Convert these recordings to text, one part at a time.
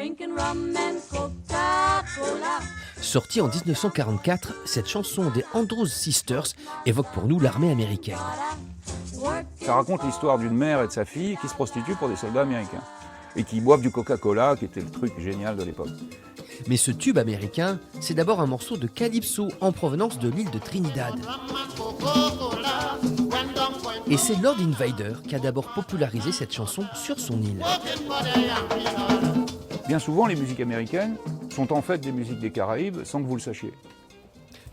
drinking rum and Coca-Cola. Sortie en 1944, cette chanson des Andrews Sisters évoque pour nous l'armée américaine. Ça raconte l'histoire d'une mère et de sa fille qui se prostituent pour des soldats américains et qui boivent du Coca-Cola, qui était le truc génial de l'époque. Mais ce tube américain, c'est d'abord un morceau de calypso en provenance de l'île de Trinidad. Et c'est Lord Invader qui a d'abord popularisé cette chanson sur son île. Bien souvent, les musiques américaines sont en fait des musiques des Caraïbes sans que vous le sachiez.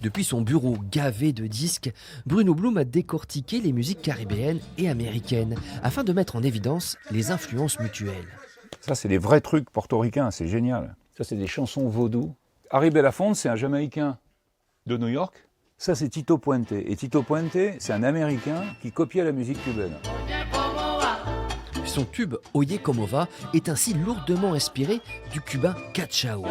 Depuis son bureau gavé de disques, Bruno Blum a décortiqué les musiques caribéennes et américaines afin de mettre en évidence les influences mutuelles. Ça, c'est des vrais trucs portoricains, c'est génial. Ça, c'est des chansons vaudou. Harry Belafonte, c'est un Jamaïcain de New York. Ça, c'est Tito Puente. Et Tito Puente, c'est un Américain qui copiait la musique cubaine. Son tube Oye Como Va est ainsi lourdement inspiré du cubain Cachao.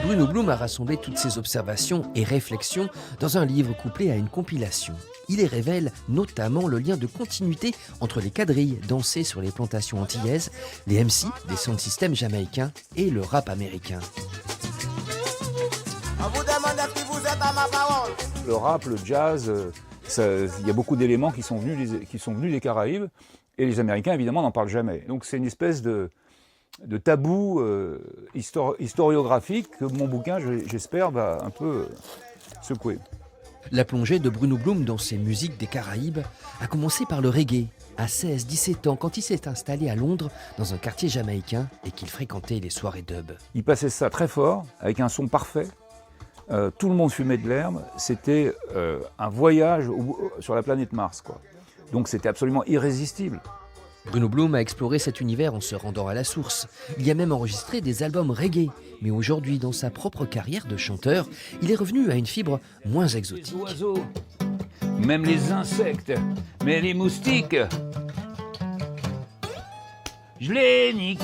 Bruno Blum a rassemblé toutes ses observations et réflexions dans un livre couplé à une compilation. Il y révèle notamment le lien de continuité entre les quadrilles dansées sur les plantations antillaises, les MC des sound systems jamaïcains et le rap américain. Le rap, le jazz, il y a beaucoup d'éléments qui sont venus des Caraïbes et les Américains évidemment n'en parlent jamais. Donc c'est une espèce de tabou historiographique que mon bouquin, j'espère, va un peu secouer. La plongée de Bruno Blum dans ses musiques des Caraïbes a commencé par le reggae, à 16-17 ans, quand il s'est installé à Londres, dans un quartier jamaïcain, et qu'il fréquentait les soirées dub. Il passait ça très fort, avec un son parfait. Tout le monde fumait de l'herbe. C'était un voyage sur la planète Mars, quoi. Donc c'était absolument irrésistible. Bruno Blum a exploré cet univers en se rendant à la source. Il y a même enregistré des albums reggae. Mais aujourd'hui, dans sa propre carrière de chanteur, il est revenu à une fibre moins exotique. Les oiseaux, même les insectes, mais les moustiques, je les nique.